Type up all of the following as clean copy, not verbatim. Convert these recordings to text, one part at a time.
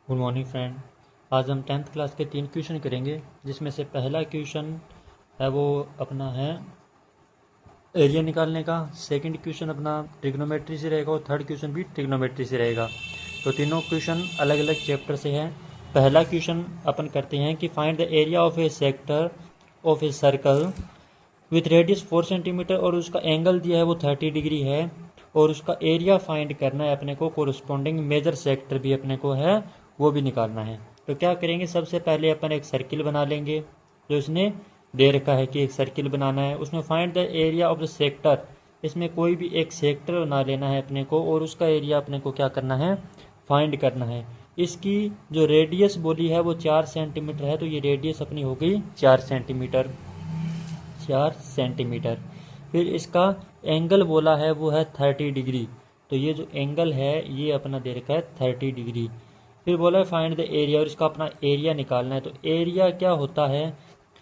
Good morning friend. आज हम 10th class के 3 क्वेश्चन करेंगे, जिसमें से पहला क्वेश्चन है वो अपना है एरिया निकालने का। सेकंड क्वेश्चन अपना ट्रिग्नोमेट्री से रहेगा और थर्ड क्वेश्चन भी ट्रिग्नोमेट्री से रहेगा। तो तीनों क्वेश्चन अलग अलग चैप्टर से हैं। पहला क्वेश्चन अपन करते हैं कि find the area of A sector of a circle with radius 4 centimetre और उसका एंगल दिया है वो 30 डिग्री है और उसका एरिया फाइंड करना है अपने को। कोरस्पॉन्डिंग मेजर सेक्टर भी अपने को है वो भी निकालना है। तो क्या करेंगे, सबसे पहले अपन एक सर्किल बना लेंगे जो इसने दे रखा है कि एक सर्किल बनाना है। उसमें find the area of the sector, इसमें कोई भी एक सेक्टर बना लेना है अपने को और उसका एरिया अपने को क्या करना है, फाइंड करना है। इसकी जो रेडियस बोली है वो 4 सेंटीमीटर है, तो ये रेडियस अपनी हो गई 4 सेंटीमीटर। फिर इसका एंगल बोला है वो है 30 डिग्री, तो ये जो एंगल है ये अपना दे रखा है 30 डिग्री। फिर बोला है फाइंड द एरिया, और इसका अपना एरिया निकालना है। तो एरिया क्या होता है,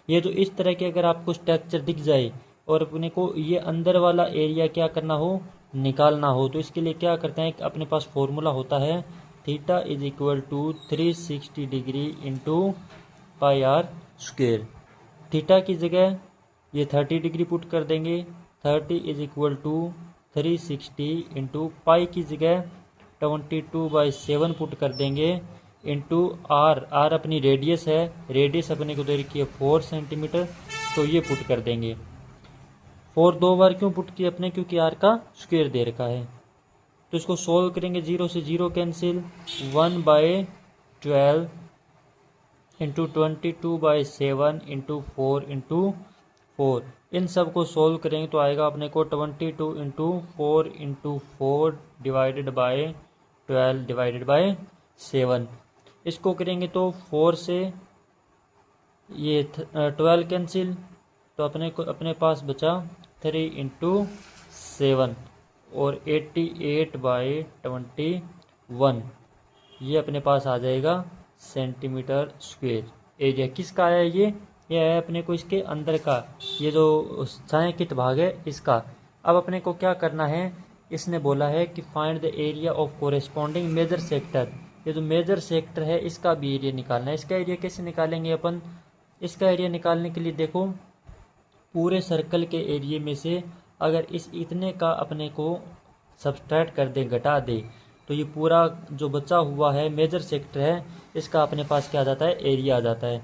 ये जो इस तरह के अगर आपको स्ट्रक्चर दिख जाए और अपने को ये अंदर वाला एरिया क्या करना हो, निकालना हो, तो इसके लिए क्या करते हैं, अपने पास फॉर्मूला होता है theta is equal to 360 degree into pi r square. Theta की जगह ये 30 डिग्री पुट कर देंगे, 30 is equal to 360 into pi की जगह 22/7 पुट कर देंगे इंटू आर। आर अपनी रेडियस है, रेडियस अपने को दे रखी है 4 सेंटीमीटर, तो ये पुट कर देंगे। 4 दो बार क्यों पुट किया अपने, क्योंकि आर का स्क्वायर दे रखा है। तो इसको सोल्व करेंगे, 0 से 0 कैंसिल, 1/12 इंटू 22/7 इंटू 4 इंटू 4। इन सब को सोल्व करेंगे तो आएगा अपने को 22 into 4 into 4 divided by 12 divided by 7। इसको करेंगे तो 4 से ये 12 कैंसिल, तो अपने को अपने पास बचा 3 इंटू 7 और 88/21। ये अपने पास आ जाएगा सेंटीमीटर स्क्वेयर। एरिया किसका आया, ये है अपने को इसके अंदर का, ये जो छायांकित भाग है इसका। अब अपने को क्या करना है, इसने बोला है कि find the area of corresponding major sector. ये जो मेजर सेक्टर है इसका भी एरिया निकालना है। इसका एरिया कैसे निकालेंगे अपन, इसका एरिया निकालने के लिए देखो, पूरे सर्कल के एरिया में से अगर इस इतने का अपने को सब्सट्रैक्ट कर दे, घटा दे, तो ये पूरा जो बचा हुआ है मेजर सेक्टर है इसका अपने पास क्या आ जाता है, एरिया आ जाता है।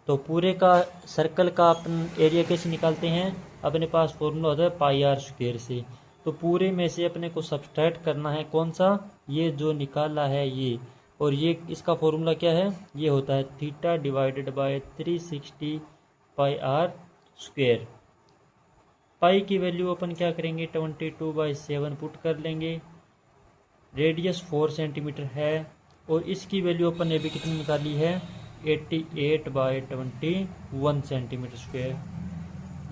तो पूरे का सर्कल का अपन एरिया कैसे निकालते हैं, अपने पास फॉर्मूला होता है पाई आर स्क्वायर से। तो पूरे में से अपने को सब्सट्रैक्ट करना है कौन सा, ये जो निकाला है ये, और ये इसका फॉर्मूला क्या है, ये होता है theta divided by 360 pi r square. Pi की वैल्यू अपन क्या करेंगे, 22/7 पुट कर लेंगे। रेडियस 4 सेंटीमीटर है और इसकी वैल्यू अपन ने भी कितनी निकाली है, 88/21 सेंटीमीटर स्क्वायर।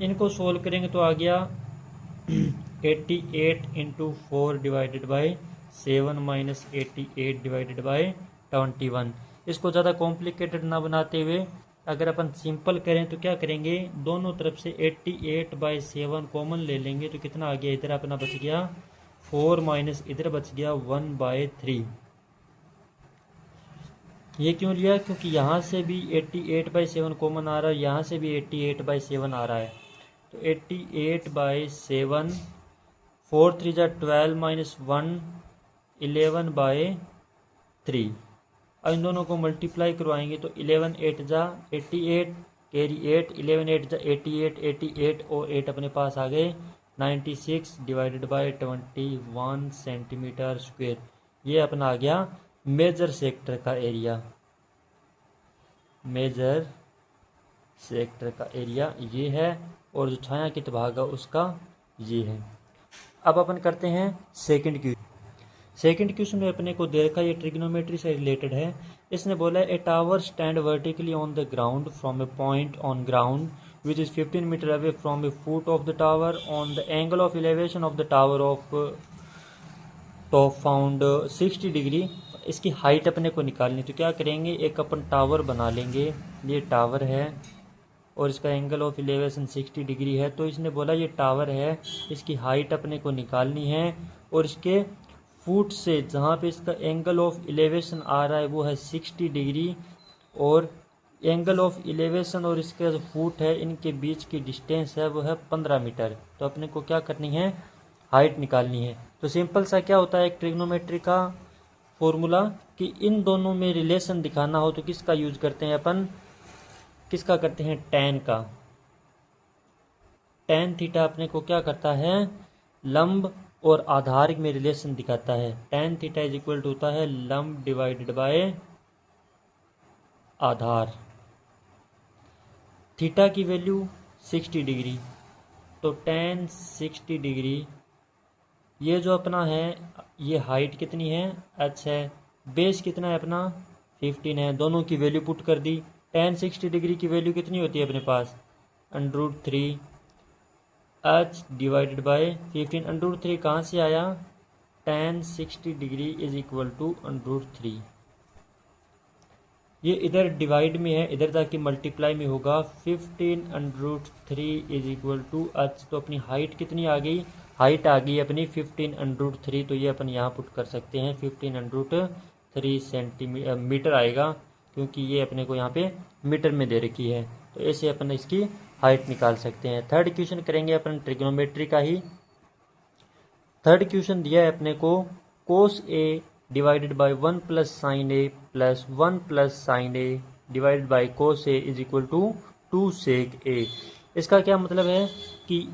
इनको सोल्व करेंगे तो आ गया 88 into 4 divided by 7 minus 88 divided by 21। इसको ज़्यादा कॉम्प्लिकेटेड ना बनाते हुए अगर अपन सिंपल करें तो क्या करेंगे, दोनों तरफ से 88/7 कॉमन ले लेंगे, तो कितना आ गया, इधर अपना बच गया 4 माइनस इधर बच गया 1/3। ये क्यों लिया, क्योंकि यहाँ से भी 88/7 कॉमन आ रहा है, यहाँ से भी 88/7 आ रहा है। तो 88/7, 4 3 12 माइनस 1 11/3। अब इन दोनों को मल्टीप्लाई करवाएंगे तो 11 8 जा 88, कैरी 8, 11 8 जा 88, 88 और 8 अपने पास आ गए 96 डिवाइडेड बाय 21 सेंटीमीटर स्क्वायर। ये अपना आ गया मेजर सेक्टर का एरिया। मेजर सेक्टर का एरिया ये है और जो छायांकित भाग है उसका ये है। अब अपन करते हैं सेकंड क्वेश्चन। सेकंड क्वेश्चन में अपने को दे रखा, ये ट्रिग्नोमेट्री से रिलेटेड है। इसने बोला ए tower stand vertically on the ground from A point on ground which is 15 meter away from a foot of the tower on the angle of elevation of the tower of top found 60 degree. इसकी height अपने को निकालनी, तो क्या करेंगे, एक अपन tower बना लेंगे, ये टावर है और इसका एंगल ऑफ एलिवेशन 60 डिग्री है। तो इसने बोला ये टावर है, इसकी हाइट अपने को निकालनी है और इसके फुट से जहाँ पे इसका एंगल ऑफ इलेवेशन आ रहा है वो है 60 डिग्री, और एंगल ऑफ इलेवेशन और इसका जो फुट है इनके बीच की डिस्टेंस है वो है 15 मीटर। तो अपने को क्या करनी है, हाइट निकालनी है। तो सिंपल सा क्या होता है एक ट्रिग्नोमेट्री का फॉर्मूला कि इन दोनों में रिलेशन दिखाना हो तो किसका यूज करते हैं अपन, किसका करते हैं, टैन का। टैन थीटा अपने को क्या करता है, लंब और आधार में रिलेशन दिखाता है। Tan theta is equal to होता है लंब डिवाइडेड बाय आधार। थीटा की वैल्यू 60 डिग्री, तो टैन 60 डिग्री, ये जो अपना है ये हाइट कितनी है, h है, बेस कितना है अपना 15 है, दोनों की वैल्यू पुट कर दी। टैन 60 डिग्री की वैल्यू कितनी होती है अपने पास, √3 h डिवाइडेड बाय 15। √3 कहाँ से आया, tan 60 degree is equal to √3। ये इधर डिवाइड में है, इधर जाके मल्टीप्लाई में होगा। 15√3 इज इक्वल टू h। तो अपनी हाइट कितनी आ गई, हाइट आ गई अपनी 15√3। तो ये अपन यहाँ पुट कर सकते हैं 15√3 सेंटीमीटर आएगा, क्योंकि ये अपने को यहाँ पे मीटर में दे रखी है। तो ऐसे अपन इसकी हाइट निकाल सकते हैं। थर्ड क्वेश्चन करेंगे अपन ट्रिग्नोमेट्री का ही। थर्ड क्वेश्चन दिया है अपने को cos A divided by 1 plus sine A plus 1 plus sine A divided by cos A is equal to 2 sec A। इसका क्या मतलब है कि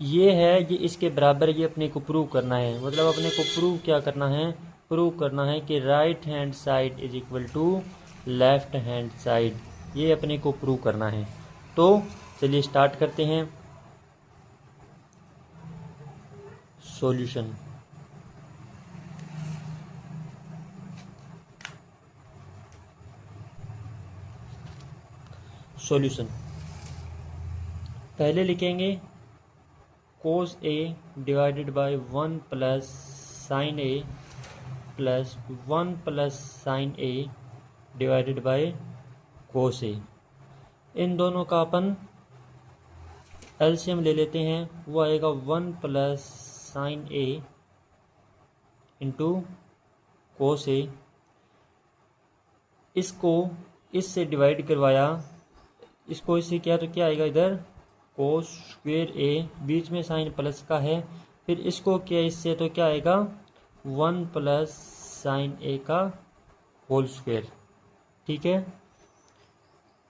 ये है, ये इसके बराबर, ये अपने को प्रूव करना है। मतलब अपने को प्रूव क्या करना है, प्रूव करना है कि right hand side is equal to left hand side, ये अपने को प्रूव करना है। तो चलिए स्टार्ट करते हैं। सॉल्यूशन, सॉल्यूशन पहले लिखेंगे cos A divided by 1 plus sine A plus 1 plus sine A divided by cos A। इन दोनों का अपन एलसीएम ले लेते हैं, वो आएगा 1 plus sine A into cos A। इसको इससे डिवाइड करवाया, इसको इससे किया तो क्या आएगा, इधर cos स्क्वेयर A, बीच में साइन प्लस का है, फिर इसको किया इससे तो क्या आएगा 1 प्लस साइन A का होल स्क्वेयर। ठीक है,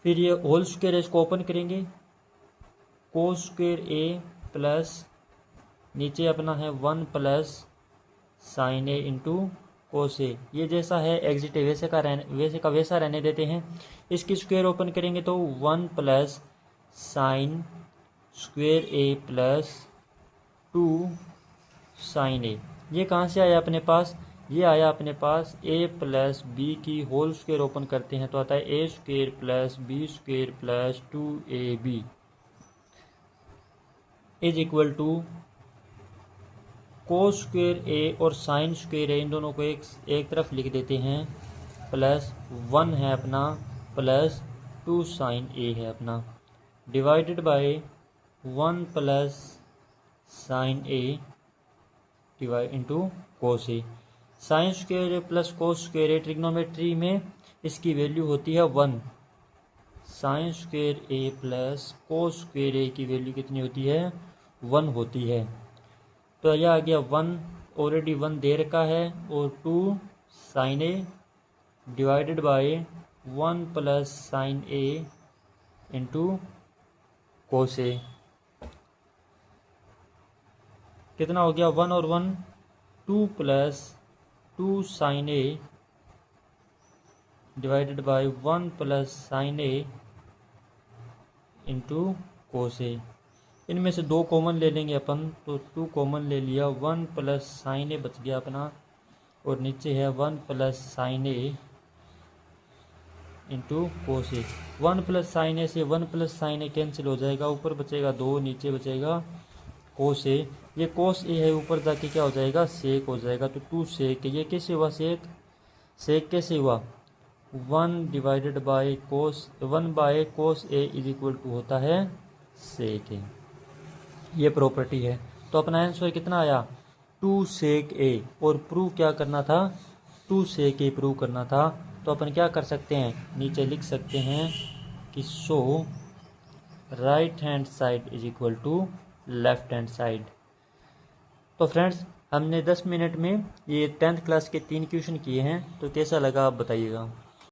फिर ये होल स्क्वेयर इसको ओपन करेंगे, cos स्क्वेयर A प्लस नीचे अपना है 1 plus sine A into cos A। ये जैसा है एग्जिट है वैसे का वैसा रहने देते हैं। इसकी स्क्वायर ओपन करेंगे तो 1 plus sine square A plus 2 sine A। ये कहाँ से आया अपने पास, ये आया अपने पास A प्लस बी की होल स्क्वायर ओपन करते हैं तो आता है A square plus B square plus 2AB is equal to cos square A और साइन स्क्वेयर A, इन दोनों को एक तरफ लिख देते हैं, प्लस 1 है अपना प्लस 2 साइन A है अपना, divided by 1 plus sine A divide into cos A। Sign square A plus cos square A trigonometry में इसकी वैल्यू होती है 1। Sign square A plus cos square A की वैल्यू कितनी होती है, 1 होती है। तो यह आ गया 1, ऑलरेडी 1 दे रखा है, और 2 sine A divided by 1 plus sine A into cos A। कितना हो गया 1 और 1 2 plus 2 sine A divided by 1 plus sine A into cos A। इनमें से 2 कॉमन ले लेंगे अपन, तो 2 कॉमन ले लिया, 1 प्लस साइन A बच गया अपना, और नीचे है 1 plus sine A into cos A। 1 plus sine A से 1 प्लस साइन A कैंसिल हो जाएगा, ऊपर बचेगा 2, नीचे बचेगा cos A। ये cos A है, ऊपर जाके क्या हो जाएगा, सेक हो जाएगा, तो 2 सेक। ये कैसे हुआ सेक, सेक कैसे हुआ, 1 divided by cos 1 by cos A is equal to होता है सेक A। ये प्रॉपर्टी है। तो अपना आंसर कितना आया, टू सेक ए, और प्रूव क्या करना था, टू सेक ए प्रूव करना था। तो अपन क्या कर सकते हैं, नीचे लिख सकते हैं कि show right hand side is equal to left hand side. तो फ्रेंड्स हमने 10 मिनट में ये 10th क्लास के 3 क्वेश्चन किए हैं, तो कैसा लगा आप बताइएगा।